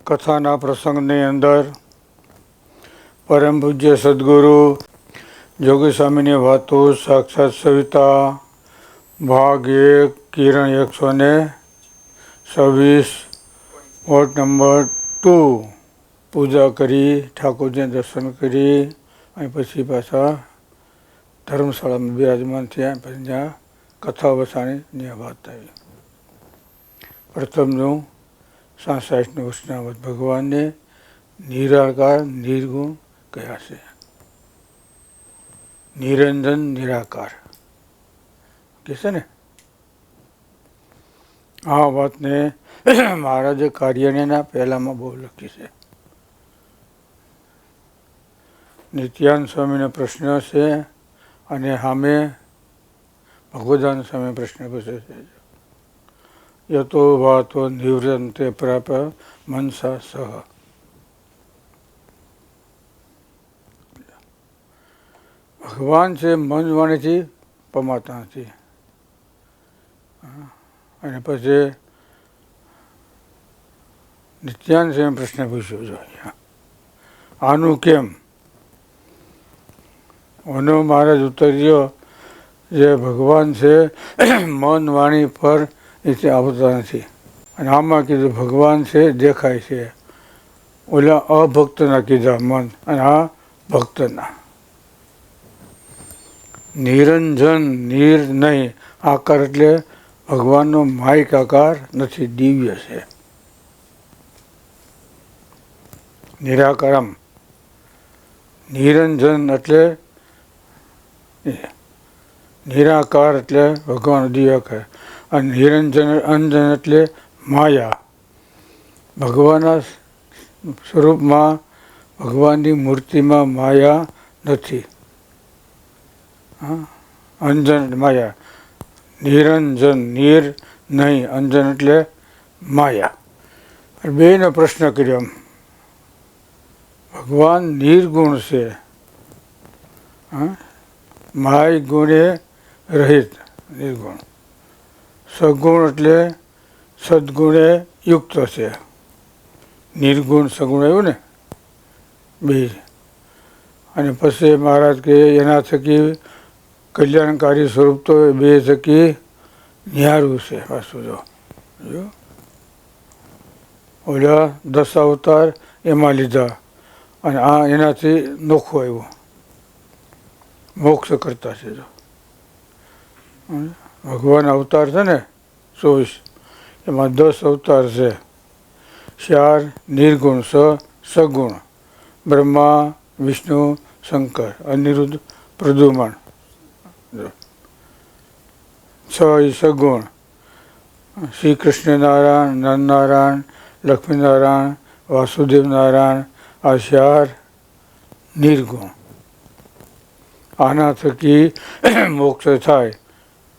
કથાના પ્રસંગની અંદર પરમ પૂજ્ય સદગુરુ જોગી સ્વામીની વાતો સાક્ષાત સવિતા ભાગ 1 કિરણ 126 વોટ નંબર 2 પૂજા કરી ઠાકોરજીને દર્શન કરી અને પછી પાછા ધર્મશાળામાં બિરાજમાન થયા. પછી ત્યાં કથા વસાણીની વાત આવી. પ્રથમનું 66 વચનામૃત ભગવાનને નિરાકાર નિર્ગુણ કયા છે. નિરંજન નિરાકાર કે છે ને. આ વાતને મહારાજે કાર્યના પહેલામાં બહુ લખી છે. નિત્યાનંદ સ્વામીનો પ્રશ્ન છે અને સામે ભગવદાન સ્વામી પ્રશ્ન પૂછે છે. યતો વાતો નિવૃત્તે પ્રાપ મનસા સહ. ભગવાન છે મન વાણીથી પમાતા નથી. અને પછી નિત્યાનંદ સ્વામી પ્રશ્ન પૂછ્યો છે આનું કેમ. ઓનો મહારાજ ઉતર્યો જે ભગવાન છે મન વાણી પર એ આવતા નથી. અને આમાં કીધું ભગવાન છે દેખાય છે. ઓલા અભક્તના કીધા મન અને આ ભક્તના. નિરંજન નિર નહીં આકાર એટલે ભગવાનનો માયિક આકાર નથી, દિવ્ય છે. નિરાકારમ. નિરંજન એટલે નિરાકાર એટલે ભગવાન દિવ્યાકાર. અને નિરંજન અંજન એટલે માયા. ભગવાનના સ્વરૂપમાં ભગવાનની મૂર્તિમાં માયા નથી. અંજન માયા. નિરંજન નિર નહીં અંજન એટલે માયા. બેનો પ્રશ્ન કર્યો. ભગવાન નિર્ગુણ છે, માય ગુણે રહિત નિર્ગુણ. સગુણ એટલે સદગુણે યુક્ત છે. નિર્ગુણ સગુણ એવું ને બે. અને પછી મહારાજ કે એના થકી કલ્યાણકારી સ્વરૂપ તો બે થકી નિહારું છે. પાછું જો ઓલા 10 અવતાર એમાં લીધા અને આ એનાથી નોખો આવ્યો. મોક્ષ કરતા છે. જો ભગવાન અવતાર છે ને 24 એમાં 10 અવતાર છે. 4 નિર્ગુણ, સગુણ બ્રહ્મા વિષ્ણુ શંકર અનિરુદ્ધ પ્રદ્યુમન. 6 સગુણ શ્રી કૃષ્ણ નારાયણ, નરનારાયણ, લક્ષ્મીનારાયણ, વાસુદેવ નારાયણ. આ 4 નિર્ગુણ. આના થકી મોક્ષ થાય.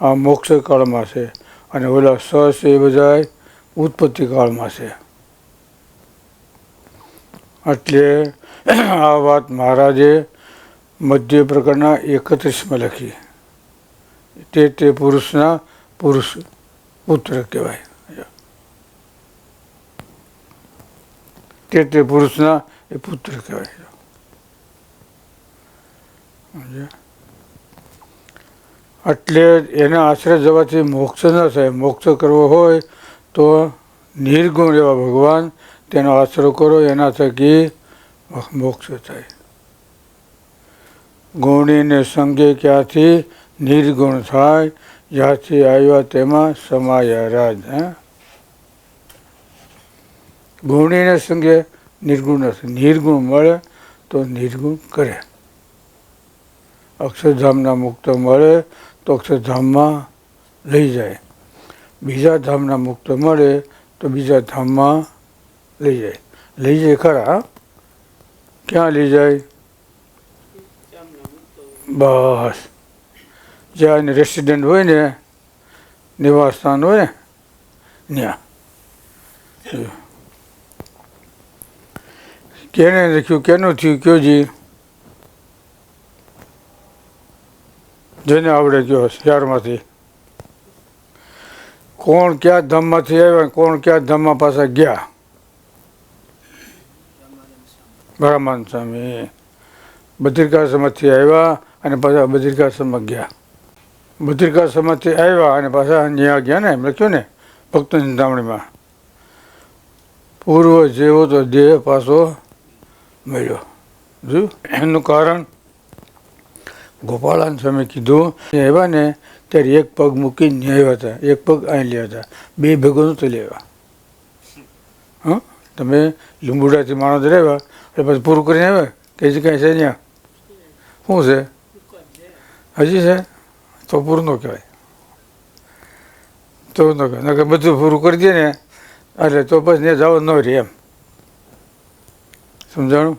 આ મોક્ષ કાળમાં છે. અને ઓલા છે એ બધા ઉત્પત્તિ કાળમાં છે. એટલે આ વાત મહારાજે મધ્ય પ્રકરણના 31માં લખી. તે પુરુષના પુરુષ પુત્ર કહેવાય. તે પુરુષના એ પુત્ર કહેવાય. એટલે એના આશ્રય જવાથી મોક્ષ ન થાય. મોક્ષ કરવો હોય તો નિર્ગુણ એવા ભગવાન તેનો આશરો કરો, એના થકી મોક્ષ થાય. ગુણીને સંગે ક્યાંથી નિર્ગુણ થાય, જ્યાંથી આવ્યા તેમાં સમાયા રાજ. ગુણીને સંગે નિર્ગુણ નથી. નિર્ગુણ મળે તો નિર્ગુણ કરે. અક્ષરધામના મુક્ત મળે તો અક્ષરધામમાં લઈ જાય. બીજા ધામના મુક્ત મળે તો બીજા ધામમાં લઈ જાય. લઈ જાય ખરા. ક્યાં લઈ જાય? બસ જ્યાં રેસિડેન્ટ હોય ને, નિવાસ સ્થાન હોય ને ત્યાં. કેને લખ્યું? કેનું થયું? કયો જી? જેને આવડે કયો શહેરમાંથી. કોણ ક્યાં ધામમાંથી આવ્યા, કોણ ક્યાં ધામમાં પાછા ગયા. બ્રહ્માનંદ સ્વામી બદ્રિકાશ્રમથી આવ્યા અને પાછા બદ્રિકાશ્રમમાં ગયા. બદ્રિકાશ્રમથી આવ્યા અને પાછા ન્યા ગયા ને, એમ લખ્યું ને ભક્ત ચિંતામણીમાં, પૂર્વ જેવો તો દેહ પાછો મળ્યો. જોયું એનું કારણ ગોપાળાનંદ સ્વામી કીધું આવ્યા ને ત્યારે એક પગ મૂકીને આવ્યા હતા, એક પગ અહીં લેવા હતા, બે ભેગો નહોતો લેવા. હા, તમે લીંબુડાથી માણસ રહેવા એટલે પછી પૂરું કરીને આવ્યા કે હજી કાંઈ છે ત્યાં? શું છે હજી છે? તો પૂરું ન કહેવાય, તો ન કહેવાય. બધું પૂરું કરી દે ને એટલે તો પછી ત્યાં જવા ન રહે, એમ સમજાણું?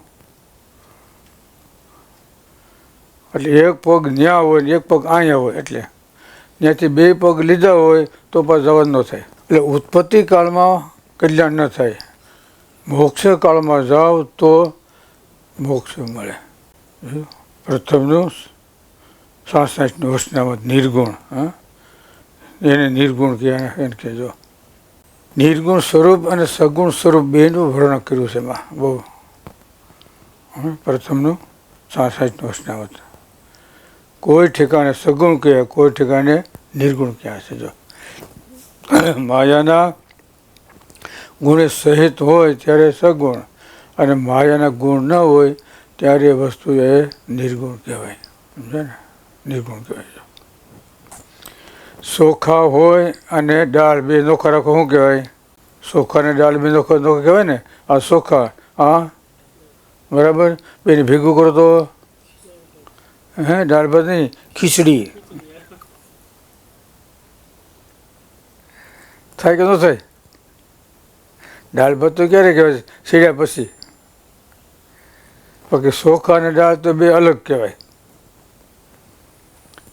એટલે એક પગ ન્યા હોય ને એક પગ અહીંયા હોય, એટલે ત્યાંથી બે પગ લીધા હોય તો પાછું જવાનું ન થાય. એટલે ઉત્પત્તિ કાળમાં કલ્યાણ ન થાય, મોક્ષ કાળમાં જાઓ તો મોક્ષ મળે. પ્રથમનું 66નું વચનામૃત નિર્ગુણ, હા એને નિર્ગુણ કહે, એને કહેજો. નિર્ગુણ સ્વરૂપ અને સગુણ સ્વરૂપ બેનું વર્ણન કર્યું છે એમાં બહુ. પ્રથમનું 66નું વચનામૃત. કોઈ ઠેકાણે સગુણ કહે, કોઈ ઠેકાણે નિર્ગુણ ક્યાં છે. જો માયાના ગુણે સહિત હોય ત્યારે સગુણ, અને માયાના ગુણ ન હોય ત્યારે વસ્તુ એ નિર્ગુણ કહેવાય. સમજે ને? નિર્ગુણ કહેવાય. સોખા હોય અને ડાળ બે નોખા રાખો શું કહેવાય? સોખા ને ડાળ બે નોખા નોખા કહેવાય ને. આ સોખા, હા બરાબર, બેને ભેગું કરો તો હે દાળ ભાત નહીં, ખીચડી થાય કે ન થાય? દાળ ભાત તો ક્યારે કહેવાય? સીડ્યા પછી. બાકી ચોખા અને દાળ તો બે અલગ કહેવાય.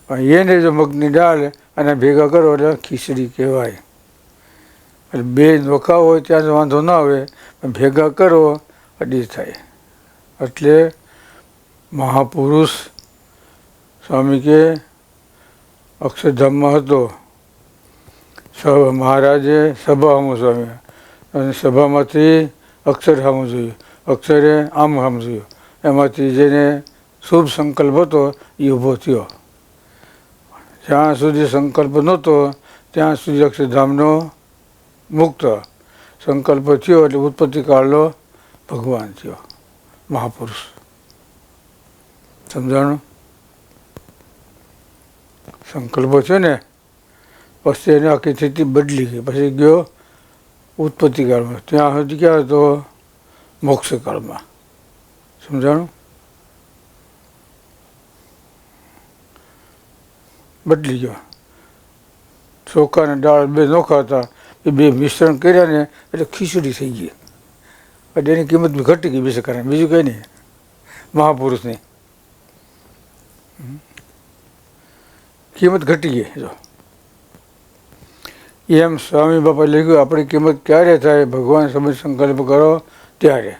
પણ એને જો મગની દાળ અને ભેગા કરો એટલે ખીચડી કહેવાય. એટલે બે નોખા હોય ત્યાં તો વાંધો ના આવે, પણ ભેગા કરો અડી થાય. એટલે મહાપુરુષ સ્વામી કે અક્ષરધામમાં હતો, મહારાજે સભા સામું સ્વામી, અને સભામાંથી અક્ષર સામું જોયું, અક્ષરે આમ સામું જોયું, એમાંથી જેને શુભ સંકલ્પ હતો એ ઊભો થયો. જ્યાં સુધી સંકલ્પ નહોતો ત્યાં સુધી અક્ષરધામનો મુક્ત, સંકલ્પ થયો એટલે ઉત્પત્તિ કાળનો ભગવાન થયો, મહાપુરુષ. સમજાણું? સંકલ્પો છે ને પછી એની આખી સ્થિતિ બદલી ગઈ, પછી ગયો ઉત્પત્તિ કાળમાં, ત્યાં સુધી ક્યાં હતો? મોક્ષ કાળમાં. સમજાણું? બદલી ગયો. ચોખા અને દાળ બે નોખા હતા, એ બે મિશ્રણ કર્યા ને એટલે ખીચડી થઈ ગઈ. એટલે એની કિંમત બી ઘટી ગઈ, બીજું કારણ બીજું કંઈ નહીં, મહાપુરુષની કિંમત ઘટી ગઈ. જો એમ સ્વામી બાપા લખ્યું, આપણી કિંમત ક્યારે થાય? ભગવાન સમજ સંકલ્પ કરો ત્યારે.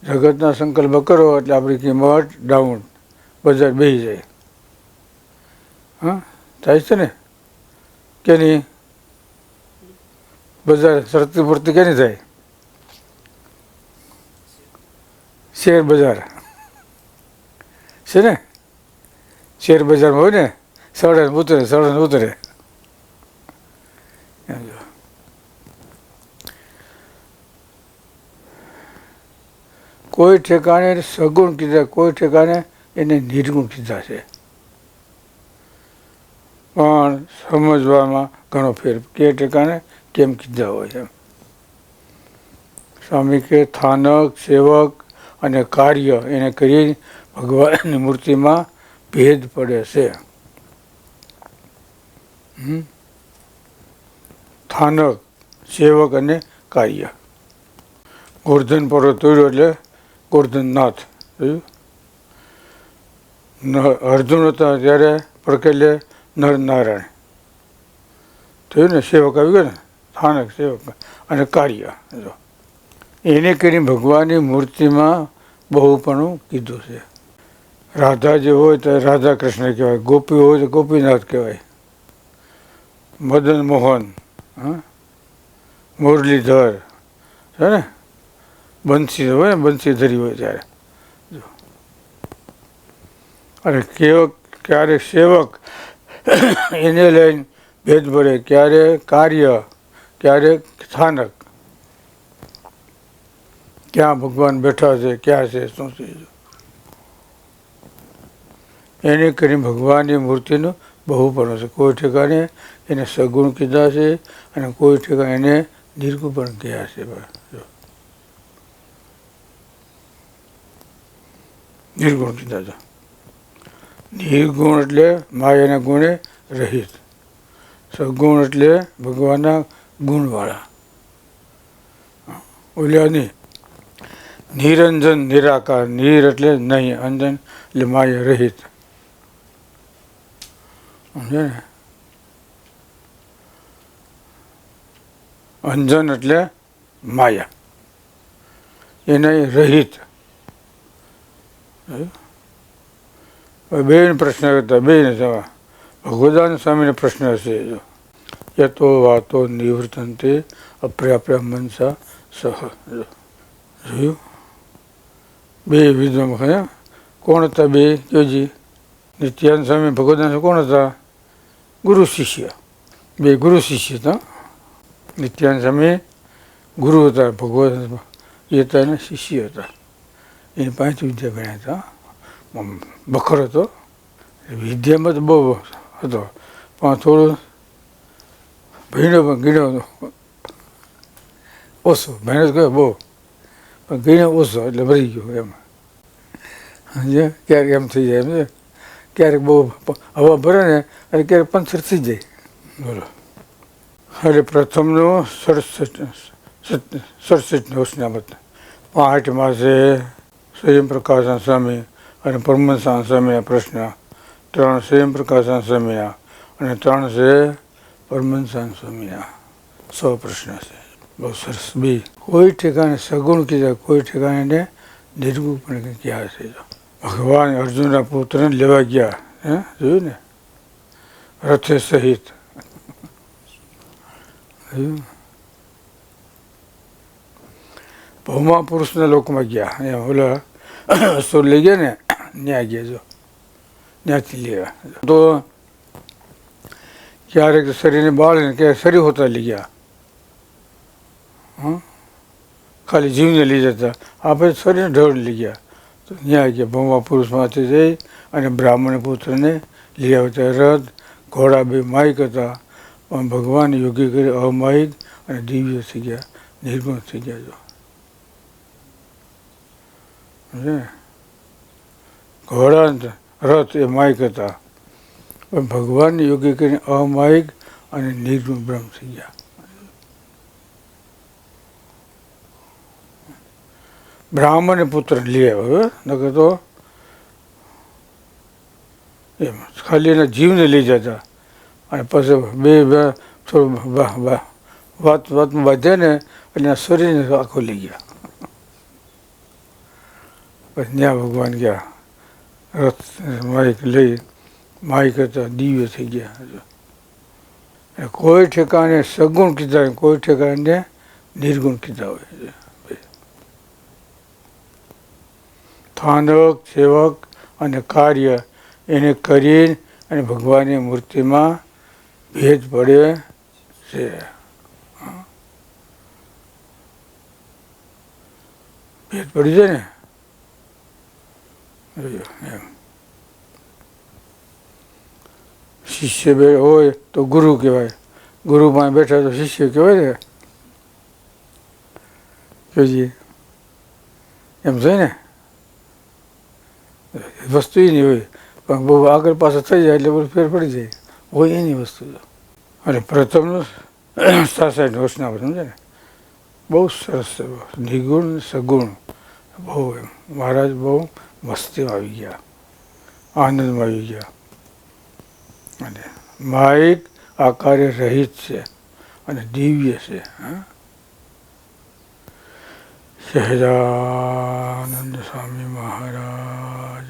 જગતના સંકલ્પ કરો એટલે આપણી કિંમત ડાઉન, બજાર બેસી જાય. હા થાય છે ને કે નહીં? બજાર શરતી પૂરતી કે નહીં થાય? શેર બજાર છે ને, શેર બજારમાં હોય ને, સડે ઉતરે, સડે ઉતરે. કોઈ ઠેકાણે સગુણ કીધા, કોઈ ઠેકાણે એને નિર્ગુણ કીધા છે. પણ સમજવામાં ઘણો ફેર, કે ઠેકાણે કેમ કીધા હોય એમ. સ્વામી કે સ્થાનક, સેવક અને કાર્ય એને કરી ભગવાનની મૂર્તિમાં ભેદ પડે છે. સ્થાનક, સેવક અને કાર્ય. ગોર્ધન પર્વત તોડ્યો એટલે ગોર્ધનનાથ. અર્જુન હતા ત્યારે પ્રકેલે નરનારાયણ થયું ને, સેવક આવી ગયો ને, સ્થાનક, સેવક અને કાર્ય. જો એને કરીને ભગવાનની મૂર્તિમાં બહુપણું કીધું છે. રાધા જે હોય તો રાધા કૃષ્ણ કહેવાય, ગોપી હોય તો ગોપીનાથ કહેવાય, મદન મોહન, હા મુરલીધર છે ને, બંસી હોય ને, બંસી ધરી હોય ત્યારે. અને કેવક ક્યારેક સેવક એને લઈને ભેદ પડે, ક્યારે કાર્ય, ક્યારેક સ્થાનક, ક્યાં ભગવાન બેઠા છે, ક્યાં છે, શું છે. એને કરીને ભગવાનની મૂર્તિનું બહુ પણ છે. કોઈ ઠેકાણે એને સગુણ કીધા છે અને કોઈ ઠેકાણે એને નિર્ગુણ પણ કહ્યા છે. નિર્ગુણ કીધા છે. નિર્ગુણ એટલે માયાના ગુણે રહિત, સગુણ એટલે ભગવાનના ગુણવાળા. ઓલ્યા નહીં. નિરંજન નિરાકાર, નિર એટલે નહીં, અંજન એટલે માયા રહિત. સમજે ને? અંજન એટલે માયા, એને રહિત. બે પ્રશ્ન કરતા, બે ને જવા ભગવદાન સ્વામીનો પ્રશ્ન હશે. યતો વાતો નિવૃત્તંતે અપ્રાપ્ય મનસા સહ. જોયું? બે વિદ્વાન ખરા. કોણ હતા બે? જોજી. નિત્યાનંદ સ્વામી ભગવદાન કોણ હતા? ગુરુ શિષ્ય. બે ગુરુ શિષ્ય હતા. નિત્યાનંદ સ્વામી ગુરુ હતા, ભગવદાન એ હતા એના શિષ્ય હતા. એની પાંચ વિદ્યા ભણ્યા હતા. બખર હતો, વિદ્યામાં તો બહુ હતો, પણ થોડું ભીણો પણ ગીણો ઓછો. મહેનત કરે બહુ, પણ ગીણો ઓછો એટલે ભરી ગયો એમાં. સમજે? ક્યારેક એમ થઈ જાય, સમજે? ક્યારેક બહુ હવા ભરે ને અને ક્યારેક પંચર થઈ જાય. બોલો. એટલે પ્રથમનું 67 વર્ષનામત 5 માસે સ્વયં પ્રકાશન સ્વામી અને પરમહંસ સ્વામીના પ્રશ્ન, 3 સ્વયં પ્રકાશન સ્વામીના અને 3 છે પરમહંસ સ્વામીના. 100 પ્રશ્ન છે. બહુ સરસ. બે કોઈ ઠેકાણે સગુણ કીધા, કોઈ ઠેકાણે નિર્ગુણ પણ ક્યાં છે. ભગવાન અર્જુનના પુત્રને લેવા ગયા, હે જોયું ને, રથે સહિત. ભૌમા પુરુષના લોકમાં ગયા, એમ ઓલા અસુર લઈ ગયા ને, ત્યાં ગયા. જો ત્યાંથી લેવા તો ક્યારેક શરીરને બાળીને ક્યારેક શરીર હોતા લઈ ગયા. ખાલી જીવને લઈ જતા, આપણે શરીરને ઢળ લઈ ગયા. તો ત્યાં ગયા ભૌમા પુરુષમાંથી જઈ અને બ્રાહ્મણ પુત્રને લઈ આવતા. રથ ઘોડા બે માયિક હતા, પણ ભગવાન યોગી કરી અમાયિક અને દિવ્ય થઈ ગયા, નિર્ગુણ થઈ ગયા. જો ઘોડા રથ એ માયિક હતા, પણ ભગવાનને યોગી કરીને અમાયિક અને નિર્ગુણ બ્રહ્મ થઈ ગયા. બ્રાહ્મણ પુત્ર લઈ આવ્યો, નકર તો એમ ખાલી એના જીવને લઈ જતા અને પછી બે થોડું વાતમાં બાંધે ને એટલે શરીરને આખો લઈ ગયા. પછી ત્યાં ભગવાન ગયા, રથ માઇક લઈ, માઇક હતા, દિવ્ય થઈ ગયા. કોઈ ઠેકાણે સગુણ કીધા, કોઈ ઠેકાણે નિર્ગુણ કીધા હોય. સ્થાનક, સેવક અને કાર્ય એને કરી અને ભગવાનની મૂર્તિમાં ભેદ પડે છે. ભેદ પડી જાય ને એમ. શિષ્ય બે હોય તો ગુરુ કહેવાય, ગુરુ પાસે બેઠા તો શિષ્ય કહેવાય ને. કહેજી એમ છે ને, વસ્તુ એની હોય, પણ બહુ આગળ પાછળ થઈ જાય એટલે બધું ફેર પડી જાય, હોય એની વસ્તુ. અને પ્રથમનું 67 વર્ષના સમજે ને, બહુ સરસ છે. નિર્ગુણ સગુણ બહુ એમ મહારાજ બહુ મસ્તીમાં આવી ગયા, આનંદમાં આવી ગયા. અને માયિક આકારે રહિત છે અને દિવ્ય છે. સહજાનંદ સ્વામી મહારાજ